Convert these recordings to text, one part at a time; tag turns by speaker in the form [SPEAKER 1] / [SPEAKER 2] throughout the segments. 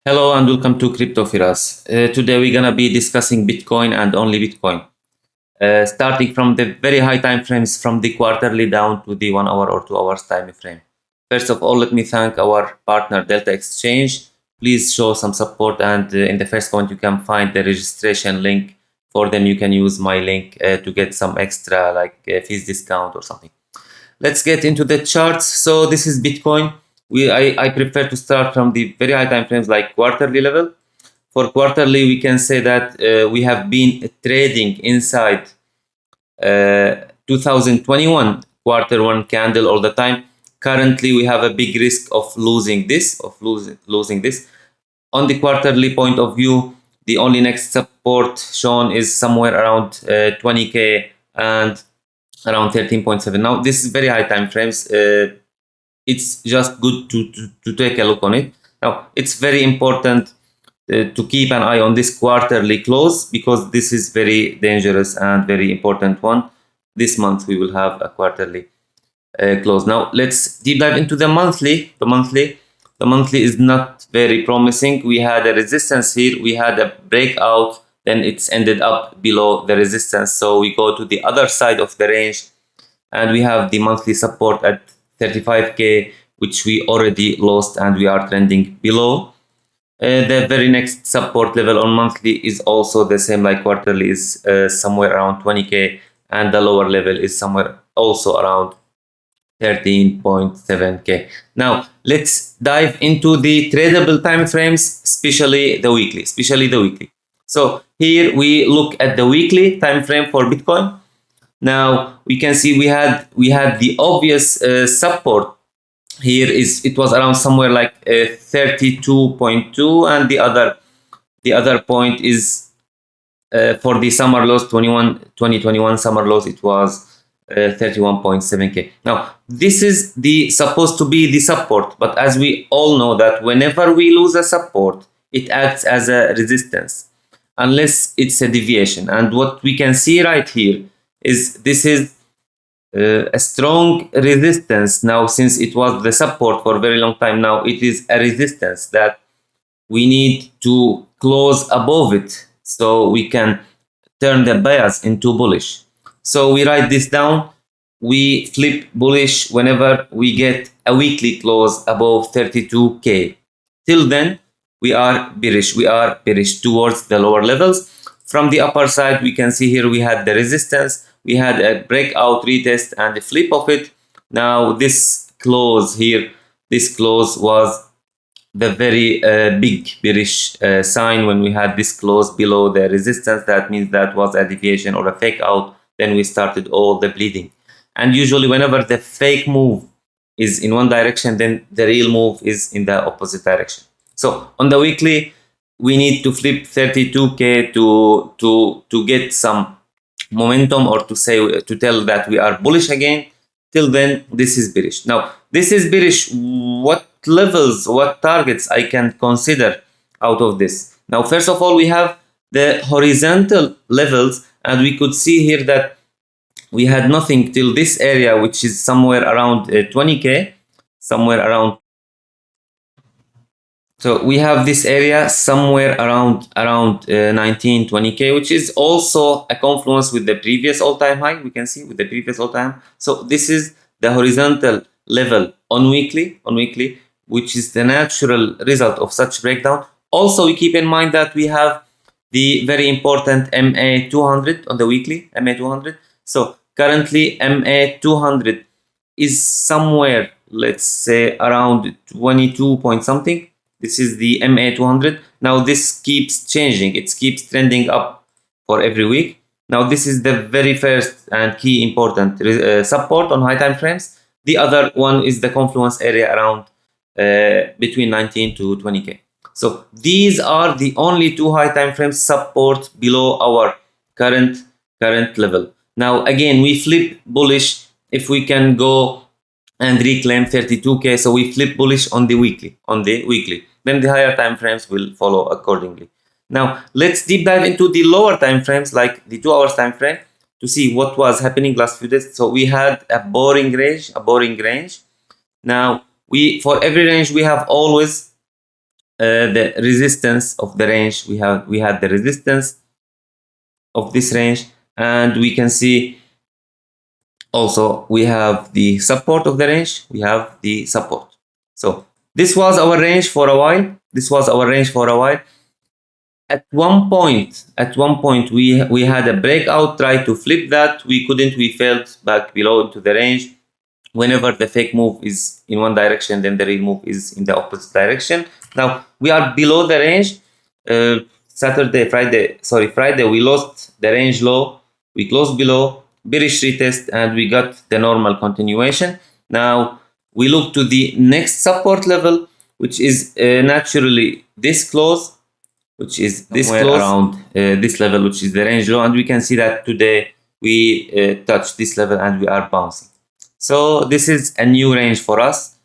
[SPEAKER 1] Hello and welcome to Crypto Firas. Today we're gonna be discussing Bitcoin and only Bitcoin. Starting from the very high time frames from the quarterly down to the 1 hour or 2 hours time frame. First of all, let me thank our partner Delta Exchange. Please show some support, and in the first comment you can find the registration link. For them you can use my link to get some extra like fees discount or something. Let's get into the charts. So this is Bitcoin. I prefer to start from the very high time frames like quarterly level. For quarterly, we can say that we have been trading inside 2021 quarter one candle all the time. Currently, we have a big risk of losing this, losing this. On the quarterly point of view, the only next support shown is somewhere around 20k and around 13.7. Now this is very high time frames. It's just good to take a look on it. Now it's very important to keep an eye on this quarterly close, because this is very dangerous and very important one. This month we will have a quarterly close. Now let's deep dive into the monthly. The monthly is not very promising. We had a resistance here, we had a breakout, then it's ended up below the resistance, so we go to the other side of the range and we have the monthly support at 35k, which we already lost and we are trending below. The very next support level on monthly is also the same like quarterly, is somewhere around 20k, and the lower level is somewhere also around 13.7k. Now let's dive into the tradable time frames, especially the weekly. So here we look at the weekly time frame for Bitcoin. Now we can see we had the obvious support here. It was around somewhere like 32.2, and the other point is for the summer lows 2021 summer lows, it was 31.7k. Now this is supposed to be the support, but as we all know that whenever we lose a support, it acts as a resistance unless it's a deviation. And what we can see right here is this is a strong resistance. Now since it was the support for a very long time, now it is a resistance that we need to close above it so we can turn the bias into bullish. So we write this down. We flip bullish whenever we get a weekly close above 32k. Till then we are bearish. We are bearish towards the lower levels. From the upper side, we can see here we had the resistance, we had a breakout retest and a flip of it. Now this close here, this close was the very big bearish sign. When we had this close below the resistance, that means that was a deviation or a fake out. Then we started all the bleeding. And usually whenever the fake move is in one direction, then the real move is in the opposite direction. So on the weekly, we need to flip 32k to get some momentum, or to tell that we are bullish again. Till then, this is bearish. Now this is bearish. What levels, what targets I can consider out of this? Now first of all, we have the horizontal levels, and we could see here that we had nothing till this area, which is somewhere around 20k, somewhere around. So we have this area somewhere around 19, 20k, which is also a confluence with the previous all-time high. We can see with the previous all-time. So this is the horizontal level on weekly, which is the natural result of such breakdown. Also, we keep in mind that we have the very important MA200 on the weekly, MA200. So currently MA200 is somewhere, let's say around 22 point something. This is the MA200. Now this keeps changing. It keeps trending up for every week. Now this is the very first and key important support on high time frames. The other one is the confluence area around between 19 to 20k. So these are the only two high time frames support below our current level. Now again, we flip bullish if we can go and reclaim 32k. So we flip bullish on the weekly, then the higher time frames will follow accordingly. Now let's deep dive into the lower time frames, like the 2 hours time frame, to see what was happening last few days. So we had a boring range. Now for every range we have always the resistance of the range. We had the resistance of this range, and we can see also we have the support of the range. We have the support. So this was our range for a while. At one point, we had a breakout, try to flip that. We couldn't. We fell back below into the range. Whenever the fake move is in one direction, then the real move is in the opposite direction. Now we are below the range. Friday, we lost the range low. We closed below, bearish retest, and we got the normal continuation. Now we look to the next support level, which is naturally this close, which is this close around this level, which is the range low, and we can see that today we touched this level and we are bouncing. So this is a new range for us.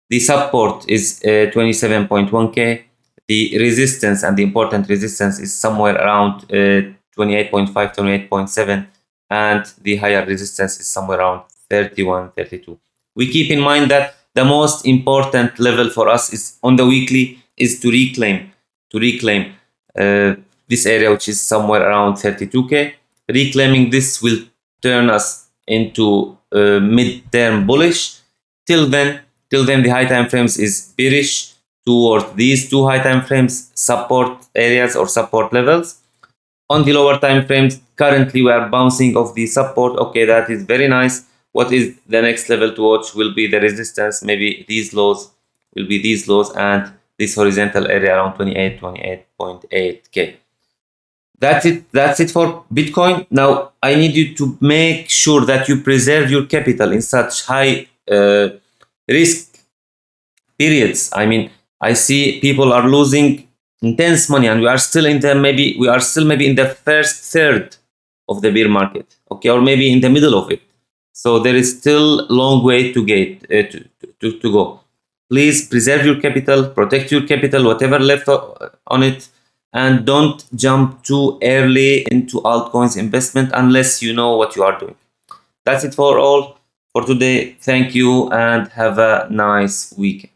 [SPEAKER 1] The support is 27.1k. The resistance, and the important resistance, is somewhere around 28.5, 28.7, and the higher resistance is somewhere around 31, 32. We keep in mind that the most important level for us is on the weekly is to reclaim this area, which is somewhere around 32k. Reclaiming this will turn us into mid-term bullish. Till then, the high time frames is bearish towards these two high time frames support areas or support levels. On the lower time frames, currently we are bouncing off the support. Okay, that is very nice. What is the next level to watch will be the resistance. Maybe these lows will be these lows, and this horizontal area around 28.8k. That's it for Bitcoin. Now I need you to make sure that you preserve your capital in such high risk periods. I mean, I see people are losing intense money, and we are still in the maybe in the first third of the bear market, okay, or maybe in the middle of it. So there is still long way to to go. Please preserve your capital, protect your capital, whatever left on it, and don't jump too early into altcoins investment unless you know what you are doing. That's it for today. Thank you and have a nice weekend.